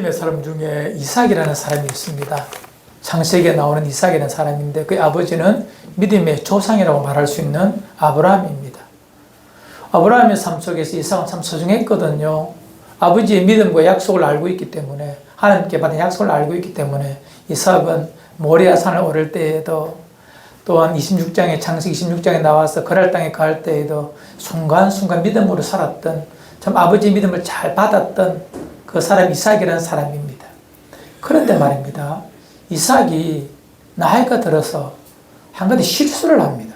믿음의 사람 중에 이삭이라는 사람이 있습니다. 창세기에 나오는 이삭이라는 사람인데 그 아버지는 믿음의 조상이라고 말할 수 있는 아브라함입니다. 아브라함의 삶 속에서 이삭은 참 소중했거든요. 아버지의 믿음과 약속을 알고 있기 때문에, 하나님께 받은 약속을 알고 있기 때문에 이삭은 모리아산을 오를 때에도, 또한 26장에 창세기 26장에 나와서 그랄 땅에 갈 때에도 순간순간 믿음으로 살았던, 참 아버지의 믿음을 잘 받았던 그 사람 이삭이라는 사람입니다. 그런데 말입니다, 이삭이 나이가 들어서 한 가지 실수를 합니다.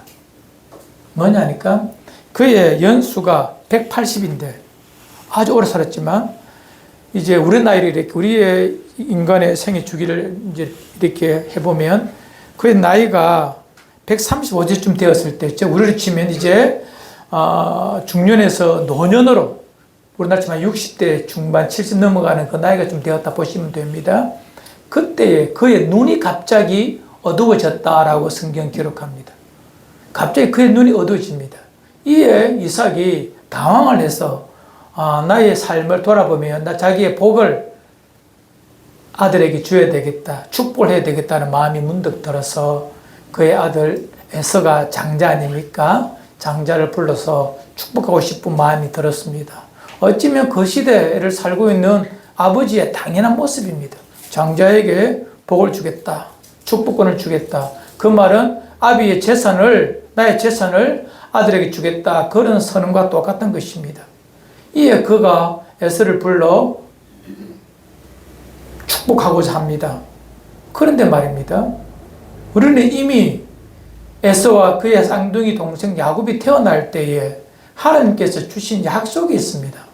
뭐냐니까 그의 연수가 180인데 아주 오래 살았지만, 이제 우리 나이를 이렇게, 우리의 인간의 생애 주기를 이제 이렇게 해보면 그의 나이가 135세쯤 되었을 때, 우리를 치면 이제 중년에서 노년으로, 우리나라 치면 60대 중반 70 넘어가는 그 나이가 좀 되었다 보시면 됩니다. 그때에 그의 눈이 갑자기 어두워졌다라고 성경 기록합니다. 갑자기 그의 눈이 어두워집니다. 이에 이삭이 당황을 해서 나의 삶을 돌아보면 나 자기의 복을 아들에게 줘야 되겠다, 축복을 해야 되겠다는 마음이 문득 들어서 그의 아들 에서가 장자 아닙니까? 장자를 불러서 축복하고 싶은 마음이 들었습니다. 어찌면 그 시대를 살고 있는 아버지의 당연한 모습입니다. 장자에게 복을 주겠다, 축복권을 주겠다. 그 말은 아비의 재산을, 나의 재산을 아들에게 주겠다, 그런 선언과 똑같은 것입니다. 이에 그가 에서를 불러 축복하고자 합니다. 그런데 말입니다, 우리는 이미 에서와 그의 쌍둥이 동생 야곱이 태어날 때에 하나님께서 주신 약속이 있습니다.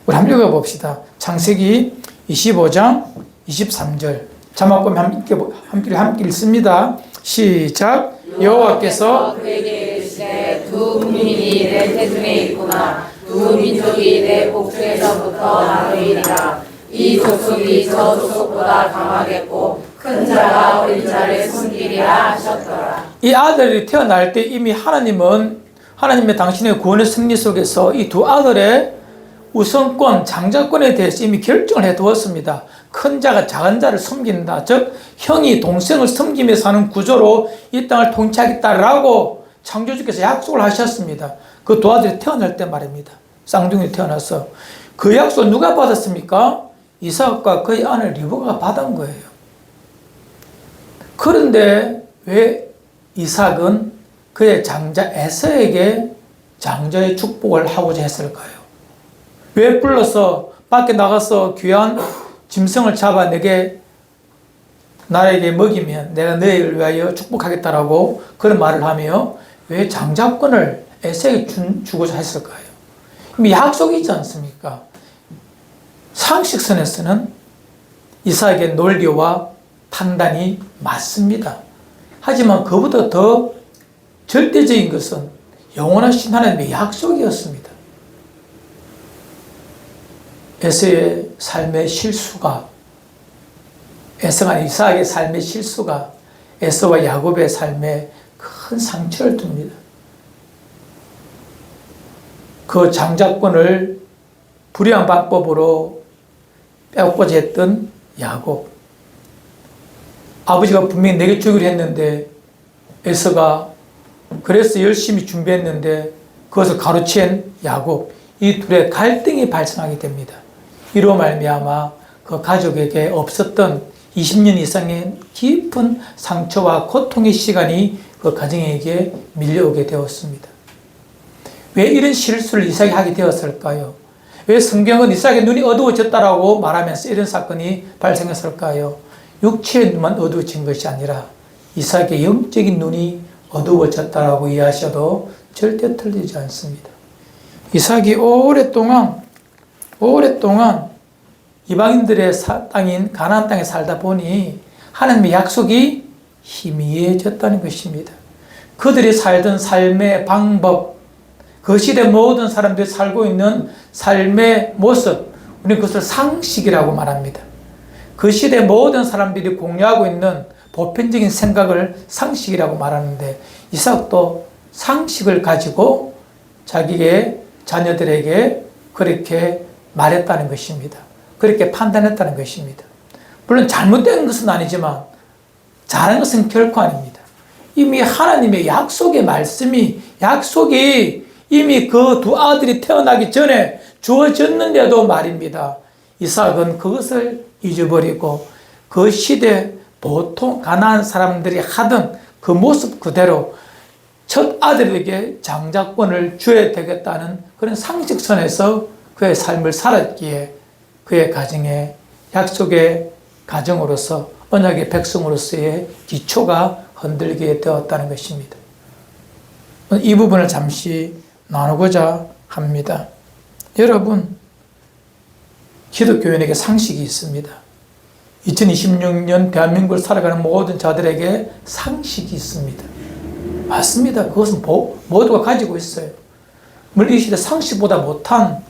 우리 한번 읽어봅시다. 창세기 25장 23절. 자막보면 함께 읽습니다. 시작. 여호와께서 그에게 이르시되 두 국민이 내 태중에 있구나. 두 민족이 내 복중에서부터 나누리라. 이 족속이 저 족속보다 강하겠고 큰 자가 어린 자를 섬기리라 하셨더라. 이 아들이 태어날 때 이미 하나님은, 하나님의 당신의 구원의 승리 속에서 이 두 아들의 우선권, 장자권에 대해서 이미 결정을 해두었습니다. 큰 자가 작은 자를 섬긴다. 즉 형이 동생을 섬기며 사는 구조로 이 땅을 통치하겠다라고 창조주께서 약속을 하셨습니다. 그 두 아들이 태어날 때 말입니다. 쌍둥이 태어나서 그 약속 누가 받았습니까? 이삭과 그의 아내 리브가가 받은 거예요. 그런데 왜 이삭은 그의 장자 에서에게 장자의 축복을 하고자 했을까요? 왜 불러서 밖에 나가서 귀한 짐승을 잡아 나에게 먹이면 내가 너희를 위하여 축복하겠다라고 그런 말을 하며 왜 장자권을 에서에게 주고자 했을까요? 이미 약속이 있지 않습니까? 상식선에서는 이삭의 논리와 판단이 맞습니다. 하지만 그보다 더 절대적인 것은 영원하신 하나님의 약속이었습니다. 에서의 삶의 실수가, 에서가 이삭의 삶의 실수가 에서와 야곱의 삶에 큰 상처를 줍니다. 그 장자권을 불의한 방법으로 빼앗고자 했던 야곱. 아버지가 분명히 내게 주기로 했는데 에서가 그래서 열심히 준비했는데 그것을 가로챈 야곱. 이 둘의 갈등이 발생하게 됩니다. 이로 말미암아 그 가족에게 없었던 20년 이상의 깊은 상처와 고통의 시간이 그 가정에게 밀려오게 되었습니다. 왜 이런 실수를 이삭이 하게 되었을까요? 왜 성경은 이삭의 눈이 어두워졌다라고 말하면서 이런 사건이 발생했을까요? 육체의 눈만 어두워진 것이 아니라 이삭의 영적인 눈이 어두워졌다라고 이해하셔도 절대 틀리지 않습니다. 이삭이 오랫동안 이방인들의 땅인 가나안 땅에 살다 보니 하나님의 약속이 희미해졌다는 것입니다. 그들이 살던 삶의 방법, 그 시대 모든 사람들이 살고 있는 삶의 모습, 우리는 그것을 상식이라고 말합니다. 그 시대 모든 사람들이 공유하고 있는 보편적인 생각을 상식이라고 말하는데 이삭도 상식을 가지고 자기의 자녀들에게 그렇게 말했다는 것입니다. 그렇게 판단했다는 것입니다. 물론 잘못된 것은 아니지만 잘한 것은 결코 아닙니다. 이미 하나님의 약속의 약속이 이미 그 두 아들이 태어나기 전에 주어졌는데도 말입니다. 이삭은 그것을 잊어버리고 그 시대 보통 가난한 사람들이 하던 그 모습 그대로 첫 아들에게 장자권을 줘야 되겠다는 그런 상식선에서 그의 삶을 살았기에 그의 가정에 약속의 가정으로서 언약의 백성으로서의 기초가 흔들리게 되었다는 것입니다. 이 부분을 잠시 나누고자 합니다. 여러분, 기독교인에게 상식이 있습니다. 2026년 대한민국을 살아가는 모든 자들에게 상식이 있습니다. 맞습니다. 그것은 모두가 가지고 있어요. 물론 이 시대 상식보다 못한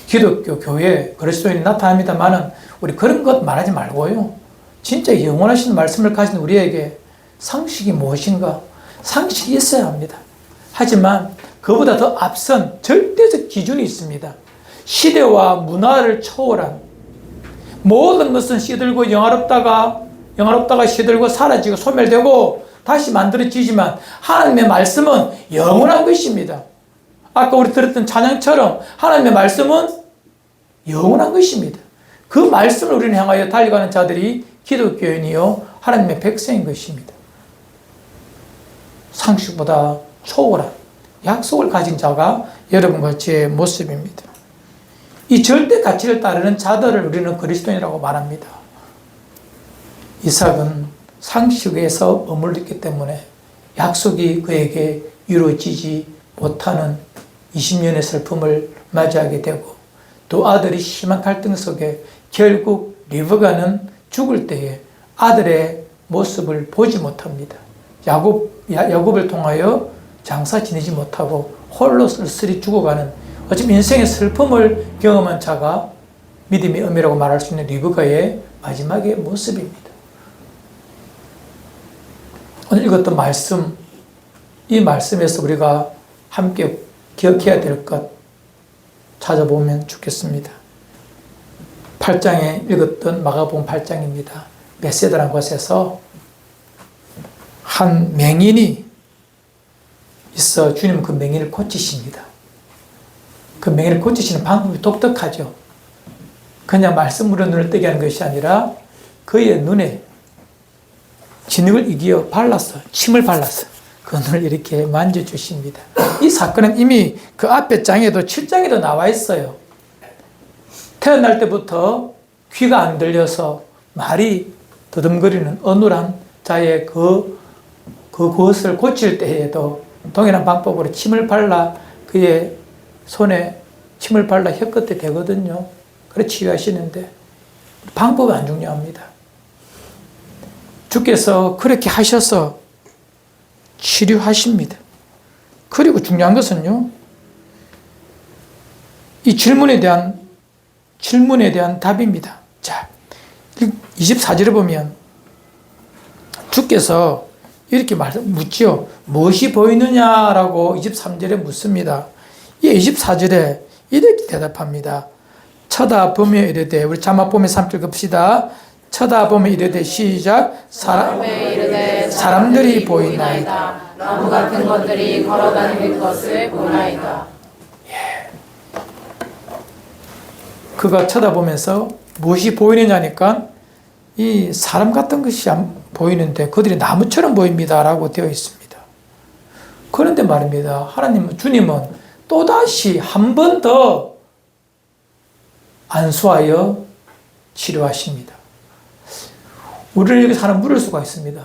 기독교, 교회, 그리스도인이 나타납니다만은 우리 그런 것 말하지 말고요. 진짜 영원하신 말씀을 가진 우리에게 상식이 무엇인가? 상식이 있어야 합니다. 하지만 그보다 더 앞선 절대적 기준이 있습니다. 시대와 문화를 초월한 모든 것은 시들고 영화롭다가 시들고 사라지고 소멸되고 다시 만들어지지만 하나님의 말씀은 영원한 것입니다. 아까 우리 들었던 찬양처럼 하나님의 말씀은 영원한 것입니다. 그 말씀을 우리는 향하여 달려가는 자들이 기독교인이요 하나님의 백성인 것입니다. 상식보다 초월한 약속을 가진 자가 여러분과 제 모습입니다. 이 절대 가치를 따르는 자들을 우리는 그리스도인이라고 말합니다. 이삭은 상식에서 머물렀기 때문에 약속이 그에게 이루어지지 못하는 20년의 슬픔을 맞이하게 되고 또 아들이 심한 갈등 속에 결국 리브가는 죽을 때에 아들의 모습을 보지 못합니다. 야곱을 통하여 장사 지내지 못하고 홀로 쓸쓸히 죽어가는 어쩌면 인생의 슬픔을 경험한 자가 믿음의 의미라고 말할 수 있는 리브가의 마지막의 모습입니다. 오늘 읽었던 말씀, 이 말씀에서 우리가 함께 기억해야 될 것 찾아보면 좋겠습니다. 8장에 읽었던 마가복음 8장입니다. 베세다라는 곳에서 한 맹인이 있어 주님은 그 맹인을 고치십니다. 그 맹인을 고치시는 방법이 독특하죠. 그냥 말씀으로 눈을 뜨게 하는 것이 아니라 그의 눈에 진흙을 이기어 발랐어. 침을 발랐어. 그 눈을 이렇게 만져주십니다. 이 사건은 이미 그 앞에 장에도 7장에도 나와 있어요. 태어날 때부터 귀가 안 들려서 말이 더듬거리는 어눌한 자의 그것을 고칠 때에도 동일한 방법으로 침을 발라 그의 손에 침을 발라 혀끝에 대거든요. 그래 치유하시는데 방법은 안 중요합니다. 주께서 그렇게 하셔서 치료하십니다. 그리고 중요한 것은요, 이 질문에 대한 답입니다. 자, 24절에 보면 주께서 이렇게 묻지요. 무엇이 보이느냐라고 23절에 묻습니다. 이 24절에 이렇게 대답합니다. 쳐다보며 이르되, 우리 자막 보면 3절 급시다. 쳐다보며 이르되 시작. 사람들이 보이나이다. 나무 같은 것들이 걸어다니는 것을 보나이다. 그가 쳐다보면서 무엇이 보이느냐니까 이 사람 같은 것이 보이는데 그들이 나무처럼 보입니다 라고 되어 있습니다. 그런데 말입니다. 주님은 또다시 한 번 더 안수하여 치료하십니다. 우리는 여기서 하나 물을 수가 있습니다.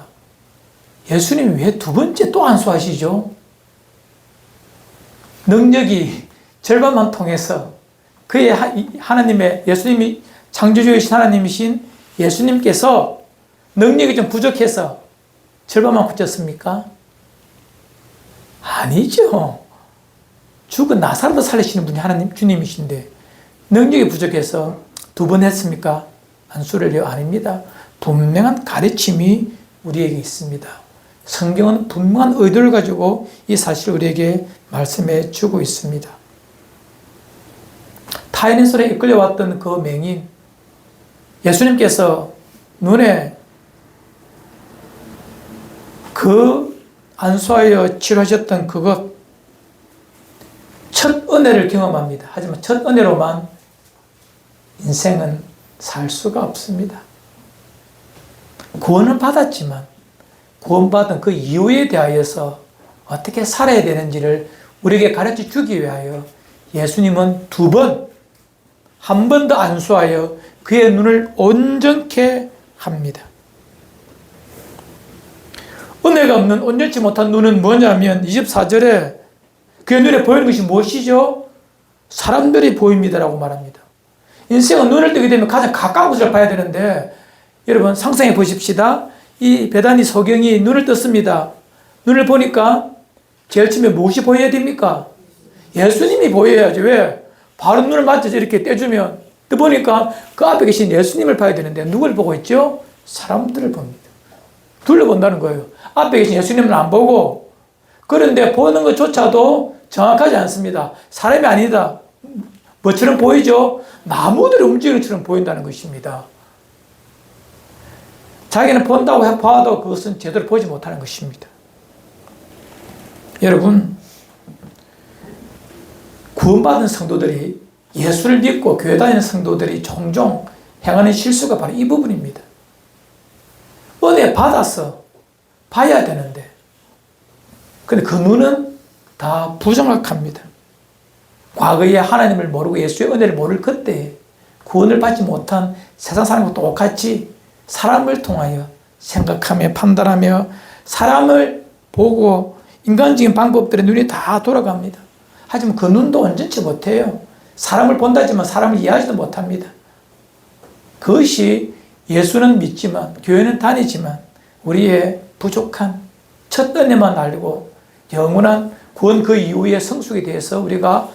예수님이 왜 두 번째 또 안수하시죠? 능력이 절반만 통해서 그의 하나님의 예수님이 창조주이신 하나님이신 예수님께서 능력이 좀 부족해서 절반만 고쳤습니까? 아니죠. 죽은 나사로도 살리시는 분이 주님이신데 능력이 부족해서 두 번 했습니까? 안수를요? 아닙니다. 분명한 가르침이 우리에게 있습니다. 성경은 분명한 의도를 가지고 이 사실을 우리에게 말씀해 주고 있습니다. 하인의 손에 이끌려왔던 그 맹인, 예수님께서 눈에 그 안수하여 치료하셨던 그것, 첫 은혜를 경험합니다. 하지만 첫 은혜로만 인생은 살 수가 없습니다. 구원은 받았지만 구원받은 그 이후에 대하여서 어떻게 살아야 되는지를 우리에게 가르쳐 주기 위하여 예수님은 한 번 더 안수하여 그의 눈을 온전케 합니다. 은혜가 없는 온전치 못한 눈은 뭐냐면 24절에 그의 눈에 보이는 것이 무엇이죠? 사람들이 보입니다라고 말합니다. 인생은 눈을 뜨게 되면 가장 가까운 것을 봐야 되는데, 여러분 상상해 보십시다. 이 베다니 소경이 눈을 떴습니다. 눈을 보니까 제일 처음에 무엇이 보여야 됩니까? 예수님이 보여야죠. 왜? 바로 눈을 맞춰서 이렇게 떼주면 떠보니까 그 앞에 계신 예수님을 봐야 되는데 누굴 보고 있죠? 사람들을 봅니다. 둘러본다는 거예요. 앞에 계신 예수님은 안 보고, 그런데 보는 것조차도 정확하지 않습니다. 사람이 아니다. 뭐처럼 보이죠? 나무들이 움직이는 것처럼 보인다는 것입니다. 자기는 본다고 봐도 그것은 제대로 보지 못하는 것입니다. 여러분, 구원받은 성도들이, 예수를 믿고 교회 다니는 성도들이 종종 행하는 실수가 바로 이 부분입니다. 은혜 받아서 봐야 되는데, 근데 그 눈은 다 부정확합니다. 과거에 하나님을 모르고 예수의 은혜를 모를 그때 구원을 받지 못한 세상 사람과 똑같이 사람을 통하여 생각하며 판단하며 사람을 보고 인간적인 방법들의 눈이 다 돌아갑니다. 하지만 그 눈도 온전치 못해요. 사람을 본다지만 사람을 이해하지도 못합니다. 그것이 예수는 믿지만, 교회는 다니지만 우리의 부족한 첫 은혜만 알고 영원한 구원 그 이후의 성숙에 대해서 우리가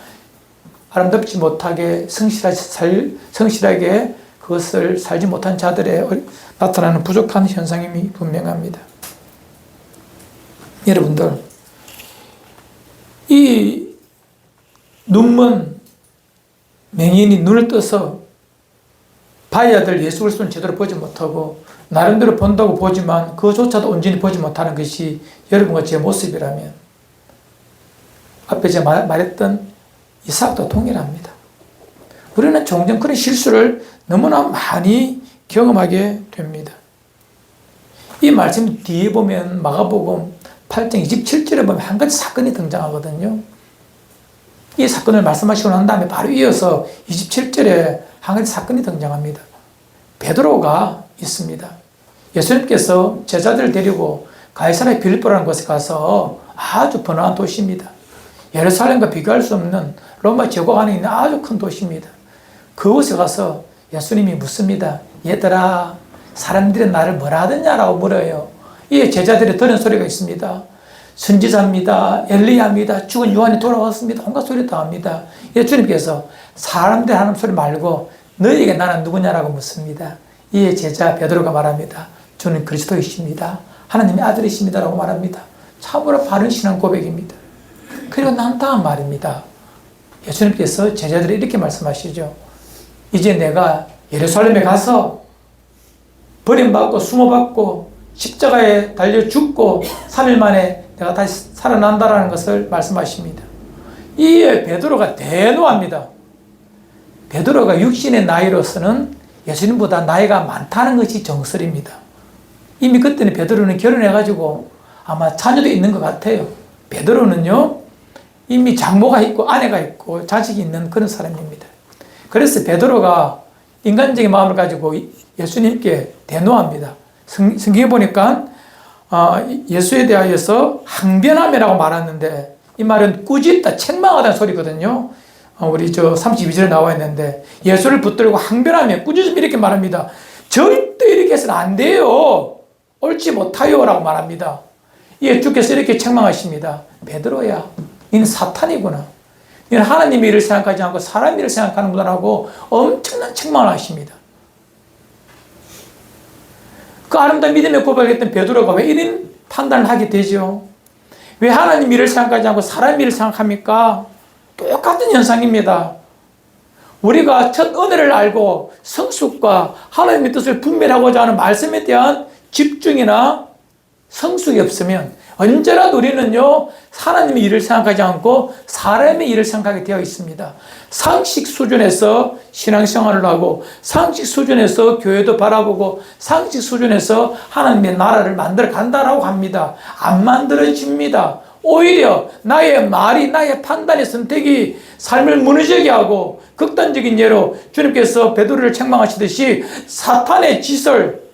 아름답지 못하게 성실하게 그것을 살지 못한 자들의 나타나는 부족한 현상임이 분명합니다. 여러분들, 이 눈먼 맹인이 눈을 떠서 봐야 될 예수 그리스도는 제대로 보지 못하고 나름대로 본다고 보지만 그조차도 온전히 보지 못하는 것이 여러분과 제 모습이라면 앞에 제가 말했던 이삭도 동일합니다. 우리는 종종 그런 실수를 너무나 많이 경험하게 됩니다. 이 말씀 뒤에 보면 마가복음 8장 27절에 보면 한 가지 사건이 등장하거든요. 이 사건을 말씀하시고 난 다음에 바로 이어서 27절에 한 가지 사건이 등장합니다. 베드로가 있습니다. 예수님께서 제자들을 데리고 가이사랴 빌립보라는 곳에 가서 아주 번화한 도시입니다. 예루살렘과 비교할 수 없는 로마 제국 안에 있는 아주 큰 도시입니다. 그곳에 가서 예수님이 묻습니다. 얘들아, 사람들이 나를 뭐라 하느냐라고 물어요. 이 제자들이 들은 소리가 있습니다. 선지자입니다. 엘리야입니다. 죽은 요한이 돌아왔습니다. 온갖 소리 다 합니다. 예수님께서 사람들이 하는 소리 말고 너희에게 나는 누구냐라고 묻습니다. 이에 제자 베드로가 말합니다. 저는 그리스도이십니다. 하나님의 아들이십니다라고 말합니다. 참으로 바른 신앙 고백입니다. 그리고 난 다음 말입니다. 예수님께서 제자들이 이렇게 말씀하시죠. 이제 내가 예루살렘에 가서 버림받고 숨어받고 십자가에 달려 죽고 3일 만에 내가 다시 살아난다라는 것을 말씀하십니다. 이에 베드로가 대노합니다. 베드로가 육신의 나이로서는 예수님보다 나이가 많다는 것이 정설입니다. 이미 그때는 베드로는 결혼해가지고 아마 자녀도 있는 것 같아요. 베드로는요, 이미 장모가 있고 아내가 있고 자식이 있는 그런 사람입니다. 그래서 베드로가 인간적인 마음을 가지고 예수님께 대노합니다. 성경에 보니까 예수에 대하여서 항변함이라고 말하는데 이 말은 꾸짖다, 책망하다는 소리거든요. 우리 32절에 나와 있는데 예수를 붙들고 항변하며 꾸짖으며 이렇게 말합니다. 절대 이렇게 해서는 안 돼요. 옳지 못하요 라고 말합니다. 예수께서 이렇게 책망하십니다. 베드로야, 너는 사탄이구나. 너는 하나님의 일을 생각하지 않고 사람 일을 생각하는구나라고 엄청난 책망을 하십니다. 그 아름다운 믿음의 고백을 했던 베드로가 왜 이런 판단을 하게 되죠? 왜 하나님 일을 생각하지 않고 사람 일을 생각합니까? 똑같은 현상입니다. 우리가 첫 은혜를 알고 성숙과 하나님의 뜻을 분별하고자 하는 말씀에 대한 집중이나 성숙이 없으면 언제라도 우리는요, 하나님의 일을 생각하지 않고 사람의 일을 생각하게 되어 있습니다. 상식 수준에서 신앙생활을 하고, 상식 수준에서 교회도 바라보고, 상식 수준에서 하나님의 나라를 만들어 간다라고 합니다. 안 만들어집니다. 오히려 나의 말이, 나의 판단의 선택이 삶을 무너지게 하고, 극단적인 예로 주님께서 베드로를 책망하시듯이 사탄의 짓을,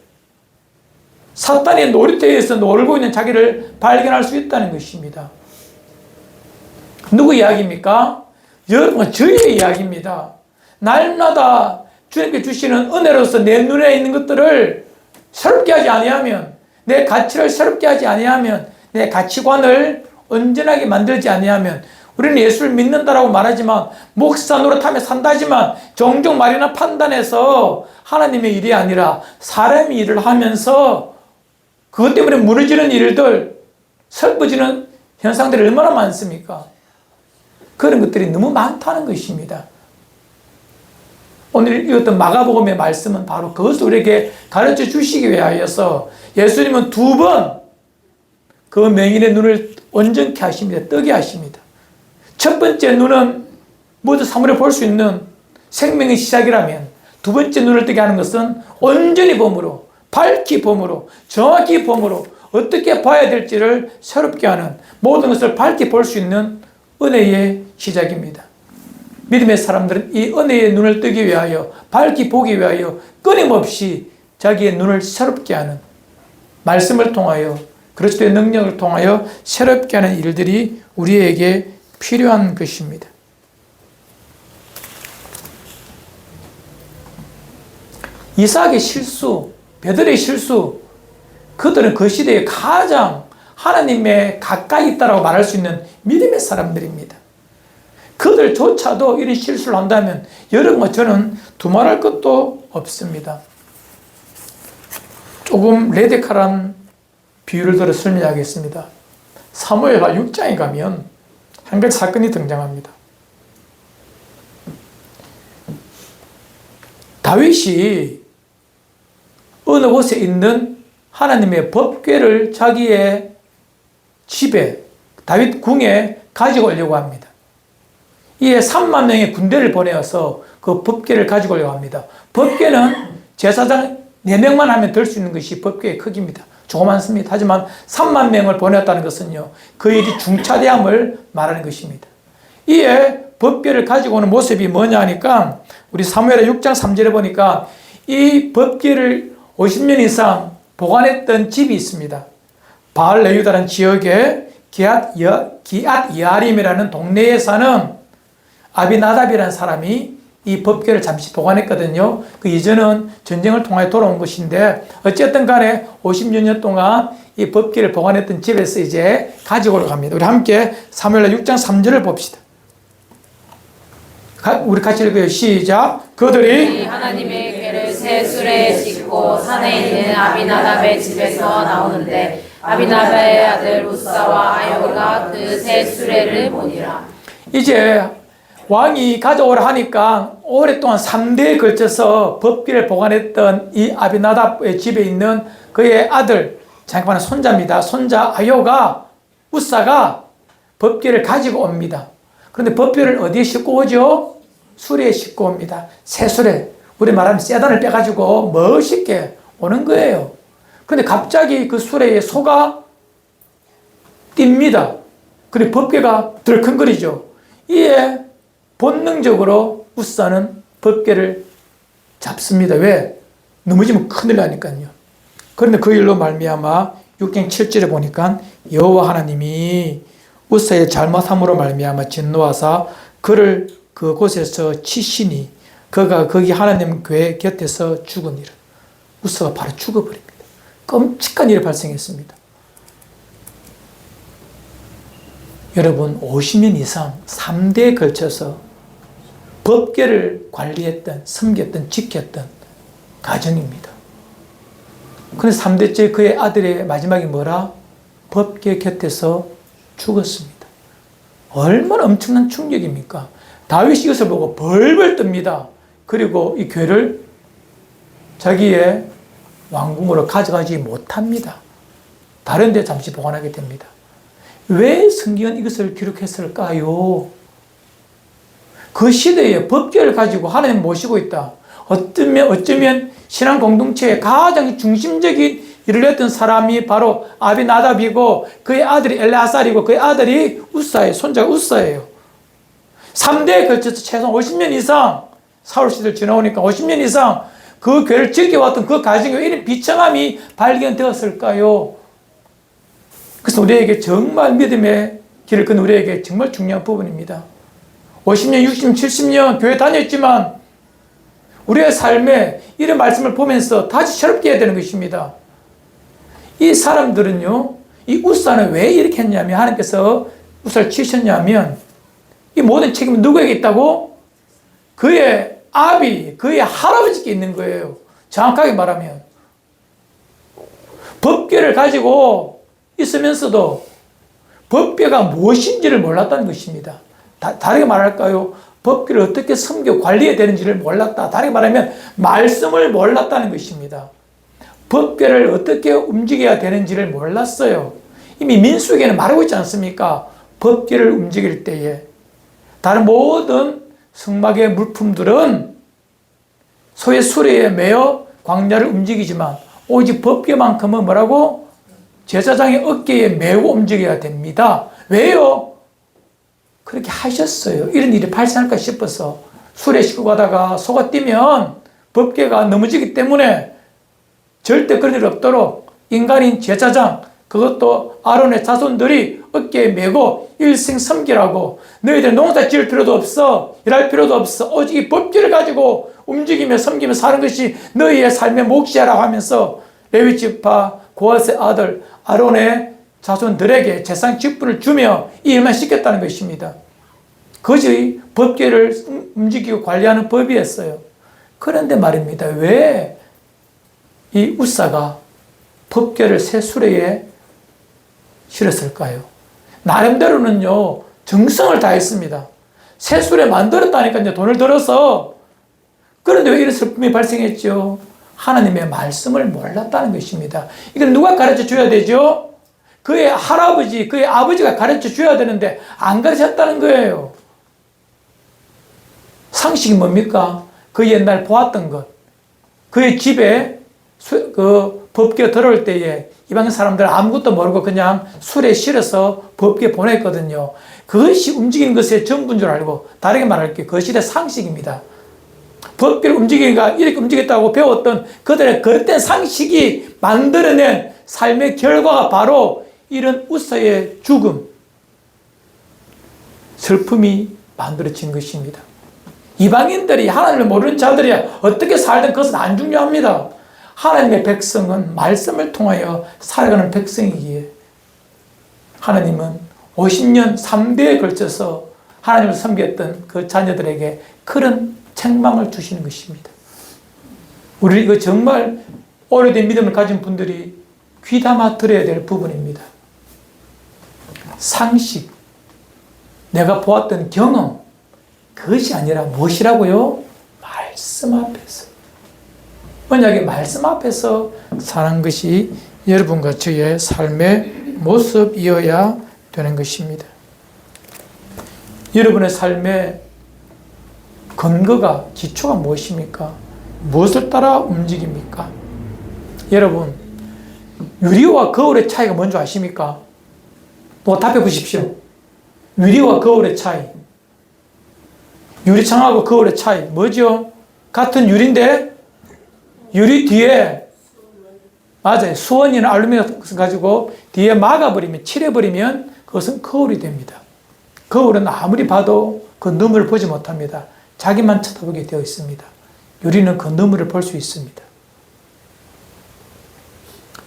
사탄의 놀이터에서 놀고 있는 자기를 발견할 수 있다는 것입니다. 누구 이야기입니까? 여러분, 저희의 이야기입니다. 날마다 주님께 주시는 은혜로서 내 눈에 있는 것들을 새롭게 하지 아니하면, 내 가치를 새롭게 하지 아니하면, 내 가치관을 온전하게 만들지 아니하면, 우리는 예수를 믿는다라고 말하지만, 목사 노릇하며 산다지만, 종종 말이나 판단해서 하나님의 일이 아니라 사람의 일을 하면서 그것 때문에 무너지는 일들, 슬퍼지는 현상들이 얼마나 많습니까? 그런 것들이 너무 많다는 것입니다. 오늘 읽었던 마가복음의 말씀은 바로 그것을 우리에게 가르쳐 주시기 위하여서 예수님은 2번 그 맹인의 눈을 온전케 하십니다. 뜨게 하십니다. 첫 번째 눈은 모두 사물을 볼 수 있는 생명의 시작이라면, 두 번째 눈을 뜨게 하는 것은 온전히 범으로, 밝히 범으로, 정확히 범으로 어떻게 봐야 될지를 새롭게 하는, 모든 것을 밝히 볼 수 있는 은혜의 시작입니다. 믿음의 사람들은 이 은혜의 눈을 뜨기 위하여, 밝히 보기 위하여 끊임없이 자기의 눈을 새롭게 하는, 말씀을 통하여, 그리스도의 능력을 통하여 새롭게 하는 일들이 우리에게 필요한 것입니다. 이삭의 실수, 베드로의 실수, 그들은 그 시대에 가장 하나님의 가까이 있다라고 말할 수 있는 믿음의 사람들입니다. 그들조차도 이런 실수를 한다면 여러분과 저는 두말할 것도 없습니다. 조금 레디컬한 비유를 들어 설명하겠습니다. 사무엘하 6장에 가면 한 가지 사건이 등장합니다. 다윗이 어느 곳에 있는 하나님의 법궤를 자기의 집에, 다윗 궁에 가지고 오려고 합니다. 이에 3만 명의 군대를 보내어서 그 법궤를 가지고 오려고 합니다. 법궤는 제사장 4명만 하면 들 수 있는 것이 법궤의 크기입니다. 조그맣습니다. 하지만 3만 명을 보냈다는 것은요, 그 일이 중차대함을 말하는 것입니다. 이에 법궤를 가지고 오는 모습이 뭐냐 하니까, 우리 사무엘하 6장 3절에 보니까 이 법궤를 50년 이상 보관했던 집이 있습니다. 바알 레유다라는 지역에 기앗 여아림이라는 동네에 사는 아비나답이라는 사람이 이 법궤를 잠시 보관했거든요. 그 이전은 전쟁을 통해 돌아온 것인데, 어쨌든 간에 50여 년 동안 이 법궤를 보관했던 집에서 이제 가지고 올라갑니다. 우리 함께 사무엘하 6장 3절을 봅시다. 우리 같이 읽어요. 시작. 그들이 하나님의 궤를 새 수레에 싣고 산에 있는 아비나답의 집에서 나오는데, 아비나답의 아들 우사와 아요가 그 새 수레를 보니라. 이제 왕이 가져오라 하니까 오랫동안 3대에 걸쳐서 법궤를 보관했던 이 아비나답의 집에 있는 그의 아들, 잠깐만 손자입니다. 손자 아요가, 우사가 법궤를 가지고 옵니다. 그런데 법궤를 어디에 싣고 오죠? 수레에 싣고 옵니다. 새 수레, 우리 말하면 세단을 빼가지고 멋있게 오는 거예요. 그런데 갑자기 그 수레에 소가 띱니다. 그리고 법궤가 덜컹거리죠. 이에 본능적으로 우사는 법궤를 잡습니다. 왜? 넘어지면 큰일 나니까요. 그런데 그 일로 말미암아 6장 7절에 보니까 여호와 하나님이 우사의 잘못함으로 말미암아 진노하사 그를 그곳에서 치시니 그가 거기 하나님 교회 곁에서 죽으니라. 우사가 바로 죽어버립니다. 끔찍한 일이 발생했습니다. 여러분, 50년 이상 3대에 걸쳐서 법궤를 관리했던, 섬겼던, 지켰던 가정입니다. 그런데 3대째 그의 아들의 마지막이 뭐라? 법궤 곁에서 죽었습니다. 얼마나 엄청난 충격입니까? 다윗이 이것을 보고 벌벌 뜹니다. 그리고 이 괴를 자기의 왕궁으로 가져가지 못합니다. 다른 데 잠시 보관하게 됩니다. 왜 성경은 이것을 기록했을까요? 그 시대에 법궤를 가지고 하나님 모시고 있다. 어쩌면 신앙 공동체의 가장 중심적인 일을 했던 사람이 바로 아비나답이고 그의 아들이 엘레아살이고 그의 아들이 우사예요. 손자가 우사예요. 3대에 걸쳐서 최소 50년 이상 사울 시대를 지나오니까 50년 이상 그 교회를 지켜왔던 그 가정에 왜 이런 비참함이 발견되었을까요? 그래서 우리에게 정말 믿음의 길을 건 우리에게 정말 중요한 부분입니다. 50년, 60년, 70년 교회 다녔지만 우리의 삶에 이런 말씀을 보면서 다시 새롭게 해야 되는 것입니다. 이 사람들은요, 이 우사는 왜 이렇게 했냐면, 하나님께서 우사를 치셨냐면, 이 모든 책임은 누구에게 있다고? 그의 아비, 그의 할아버지께 있는 거예요. 정확하게 말하면. 법궤를 가지고 있으면서도 법궤가 무엇인지를 몰랐다는 것입니다. 다르게 말할까요? 법궤를 어떻게 섬겨 관리해야 되는지를 몰랐다. 다르게 말하면 말씀을 몰랐다는 것입니다. 법궤를 어떻게 움직여야 되는지를 몰랐어요. 이미 민수기에는 말하고 있지 않습니까? 법궤를 움직일 때에 다른 모든 성막의 물품들은 소의 수레에 매어 광야를 움직이지만 오직 법궤만큼은 뭐라고? 제사장의 어깨에 메고 움직여야 됩니다. 왜요? 그렇게 하셨어요. 이런 일이 발생할까 싶어서 수레 싣고 가다가 소가 뛰면 법궤가 넘어지기 때문에 절대 그런 일 없도록 인간인 제사장, 그것도 아론의 자손들이 어깨에 메고 일생 섬기라고, 너희들 농사 지을 필요도 없어, 일할 필요도 없어, 오직 이 법궤를 가지고 움직이며 섬기며 사는 것이 너희의 삶의 몫이라고 하면서 레위 지파 고핫의 아들 아론의 자손들에게 제사장 직분을 주며 이 일만 시켰다는 것입니다. 그것이 법궤를 움직이고 관리하는 법이었어요. 그런데 말입니다. 왜 이 우사가 법궤를 새 수레에 실었을까요? 나름대로는요, 정성을 다했습니다. 새 수레 만들었다니까요, 돈을 들어서. 그런데 왜 이런 슬픔이 발생했죠? 하나님의 말씀을 몰랐다는 것입니다. 이건 누가 가르쳐 줘야 되죠? 그의 할아버지, 그의 아버지가 가르쳐 줘야 되는데 안 가르쳤다는 거예요. 상식이 뭡니까? 그 옛날 보았던 것. 그의 집에 그 법궤 들어올 때에 이방 사람들 아무것도 모르고 그냥 술에 실어서 법궤 보냈거든요. 그것이 움직이는 것의 전부인 줄 알고, 다르게 말할게요. 그 시대 상식입니다. 법궤를 움직이니까 이렇게 움직였다고 배웠던 그들의 거릇된 상식이 만들어낸 삶의 결과가 바로 이런 우사의 죽음, 슬픔이 만들어진 것입니다. 이방인들이, 하나님을 모르는 자들이 어떻게 살든 그것은 안 중요합니다. 하나님의 백성은 말씀을 통하여 살아가는 백성이기에 하나님은 50년 3대에 걸쳐서 하나님을 섬겼던 그 자녀들에게 그런 책망을 주시는 것입니다. 우리 이거 정말 오래된 믿음을 가진 분들이 귀담아 들어야 될 부분입니다. 상식, 내가 보았던 경험, 그것이 아니라 무엇이라고요? 말씀 앞에서. 언약의 말씀 앞에서 사는 것이 여러분과 저의 삶의 모습이어야 되는 것입니다. 여러분의 삶의 근거가, 기초가 무엇입니까? 무엇을 따라 움직입니까? 여러분, 유리와 거울의 차이가 뭔지 아십니까? 뭐 답해 보십시오. 유리와 거울의 차이. 유리창하고 거울의 차이. 뭐죠? 같은 유리인데 유리 뒤에, 맞아요, 수원이나 알루미늄 가지고 뒤에 막아버리면, 칠해버리면 그것은 거울이 됩니다. 거울은 아무리 봐도 그 너머를 보지 못합니다. 자기만 쳐다보게 되어 있습니다. 유리는 그 너머를 볼 수 있습니다.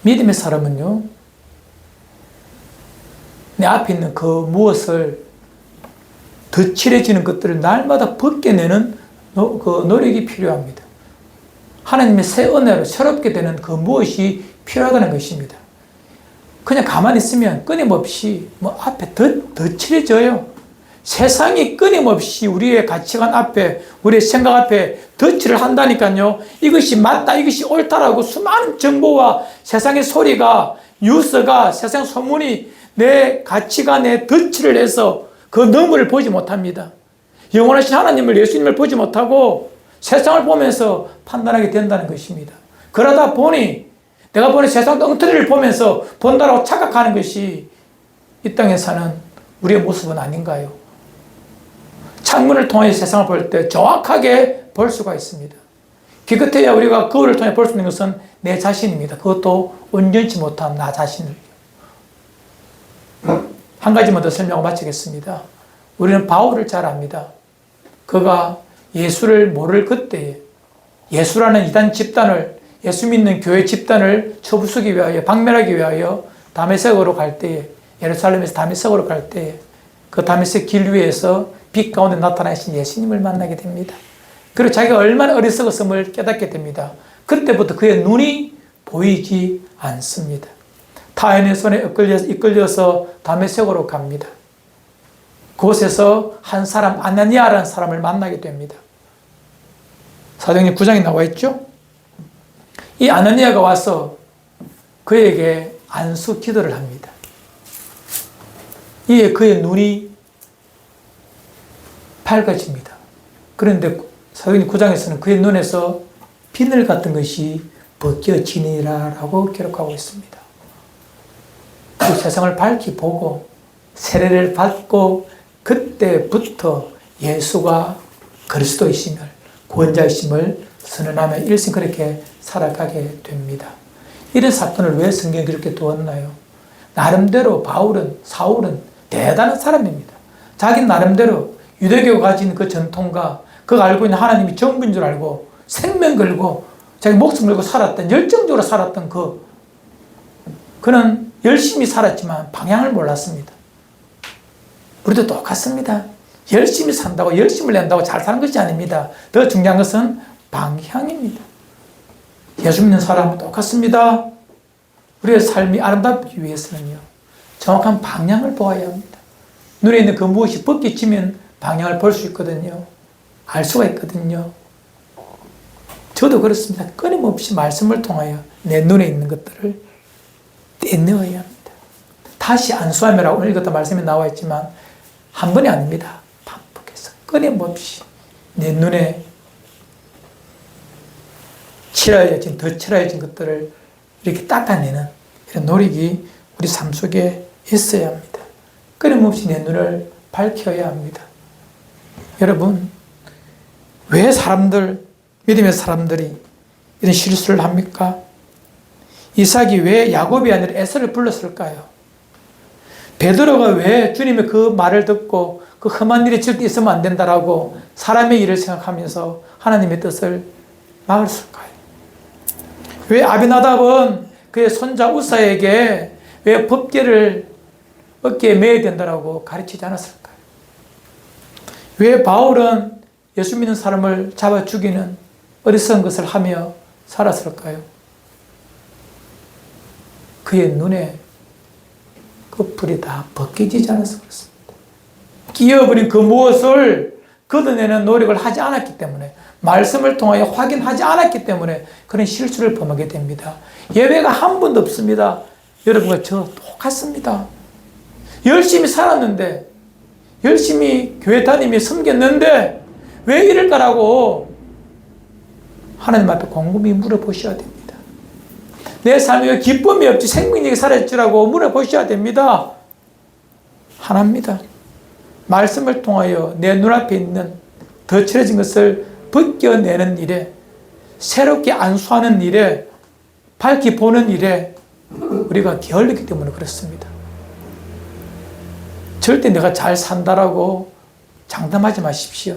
믿음의 사람은요, 내 앞에 있는 그 무엇을 더 칠해지는 것들을 날마다 벗겨내는 그 노력이 필요합니다. 하나님의 새 은혜로 새롭게 되는 그 무엇이 필요하다는 것입니다. 그냥 가만히 있으면 끊임없이 뭐 앞에 더 칠해져요. 세상이 끊임없이 우리의 가치관 앞에, 우리의 생각 앞에 덧칠을 한다니까요. 이것이 맞다, 이것이 옳다라고 수많은 정보와 세상의 소리가, 뉴스가, 세상 소문이 내 가치관에 덧칠을 해서 그 너머를 보지 못합니다. 영원하신 하나님을, 예수님을 보지 못하고 세상을 보면서 판단하게 된다는 것입니다. 그러다 보니 내가 보는 세상 엉터리를 보면서 본다라고 착각하는 것이 이 땅에 사는 우리의 모습은 아닌가요? 창문을 통해 세상을 볼 때 정확하게 볼 수가 있습니다. 기껏해야 우리가 거울을 통해 볼 수 있는 것은 내 자신입니다. 그것도 온전치 못한 나 자신을. 한 가지만 더 설명하고 마치겠습니다. 우리는 바울을 잘 압니다. 그가 예수를 모를 그때에 예수라는 이단 집단을, 예수 믿는 교회 집단을 쳐부수기 위하여, 박멸하기 위하여 다메섹으로 갈 때에, 예루살렘에서 다메섹으로 갈 때에 그 다메섹 길 위에서 빛 가운데 나타나신 예수님을 만나게 됩니다. 그리고 자기가 얼마나 어리석었음을 깨닫게 됩니다. 그때부터 그의 눈이 보이지 않습니다. 타인의 손에 이끌려서 다메섹으로 갑니다. 그곳에서 한 사람, 아나니아라는 사람을 만나게 됩니다. 사도행전 9장에 나와 있죠? 이 아나니아가 와서 그에게 안수 기도를 합니다. 이에 그의 눈이 밝아집니다. 그런데 사도행전 9장에서는 그의 눈에서 비늘 같은 것이 벗겨지니라라고 기록하고 있습니다. 그 세상을 밝히 보고 세례를 받고 그때부터 예수가 그리스도이심을, 구원자이심을 선언하며 일생 그렇게 살아가게 됩니다. 이런 사건을 왜 성경에 그렇게 두었나요? 나름대로 사울은 대단한 사람입니다. 자기 나름대로 유대교가 가진 그 전통과 그가 알고 있는 하나님이 전부인 줄 알고 생명 걸고 자기 목숨 걸고 살았던, 열정적으로 살았던 그는 열심히 살았지만 방향을 몰랐습니다. 우리도 똑같습니다. 열심히 산다고, 열심을 낸다고 잘 사는 것이 아닙니다. 더 중요한 것은 방향입니다. 예수 믿는 사람은 똑같습니다. 우리의 삶이 아름답기 위해서는요, 정확한 방향을 보아야 합니다. 눈에 있는 그 무엇이 벗겨지면 방향을 볼 수 있거든요. 알 수가 있거든요. 저도 그렇습니다. 끊임없이 말씀을 통하여 내 눈에 있는 것들을 떼내어야 합니다. 다시 안수하며라고 오늘 읽었던 말씀이 나와 있지만 한 번이 아닙니다. 반복해서 끊임없이 내 눈에 더 칠하여진 것들을 이렇게 닦아내는 이런 노력이 우리 삶 속에 있어야 합니다. 끊임없이 내 눈을 밝혀야 합니다. 여러분, 왜 믿음의 사람들이 이런 실수를 합니까? 이삭이 왜 야곱이 아니라 에서를 불렀을까요? 베드로가 왜 주님의 그 말을 듣고 그 험한 일이 절대 있으면 안 된다라고 사람의 일을 생각하면서 하나님의 뜻을 막았을까요? 왜 아비나답은 그의 손자 우사에게 왜 법궤를 어깨에 매야 된다라고 가르치지 않았을까요? 왜 바울은 예수 믿는 사람을 잡아 죽이는 어리석은 것을 하며 살았을까요? 그의 눈에 그 불이 다 벗겨지지 않아서 그렇습니다. 끼어버린 그 무엇을 걷어내는 노력을 하지 않았기 때문에, 말씀을 통하여 확인하지 않았기 때문에 그런 실수를 범하게 됩니다. 예외가 한 번도 없습니다. 여러분과 저 똑같습니다. 열심히 살았는데, 열심히 교회 다니며 섬겼는데 왜 이럴까라고 하나님 앞에 곰곰이 물어보셔야 됩니다. 내 삶에 왜 기쁨이 없지, 생명력이 사라졌지라고 물어보셔야 됩니다. 하나입니다. 말씀을 통하여 내 눈앞에 있는 덧칠해진 것을 벗겨내는 일에, 새롭게 안수하는 일에, 밝히 보는 일에 우리가 게을르기 때문에 그렇습니다. 절대 내가 잘 산다라고 장담하지 마십시오.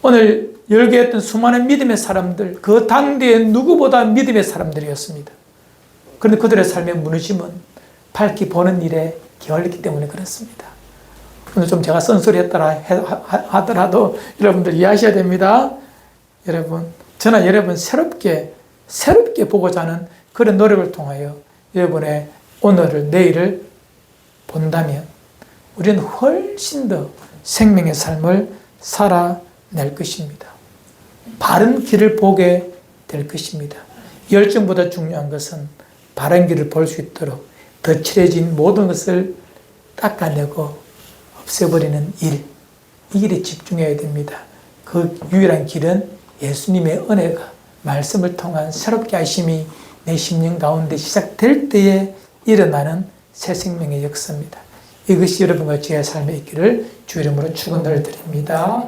오늘 열개했던 수많은 믿음의 사람들, 그 당대에 누구보다 믿음의 사람들이었습니다. 그런데 그들의 삶의 무너짐은 밝히 보는 일에 게을르기 때문에 그렇습니다. 오늘 좀 제가 쓴소리 하더라도 여러분들 이해하셔야 됩니다. 여러분, 저나 여러분 새롭게 보고자 하는 그런 노력을 통하여 여러분의 오늘을, 내일을 본다면 우리는 훨씬 더 생명의 삶을 살아낼 것입니다. 바른 길을 보게 될 것입니다. 열정보다 중요한 것은 바른 길을 볼 수 있도록 거칠어진 모든 것을 닦아내고 없애버리는 일, 이 일에 집중해야 됩니다. 그 유일한 길은 예수님의 은혜가 말씀을 통한 새롭게 하심이 내 심령 가운데 시작될 때에 일어나는 새 생명의 역사입니다. 이것이 여러분과 제 삶에 있기를 주 이름으로 축원을 드립니다.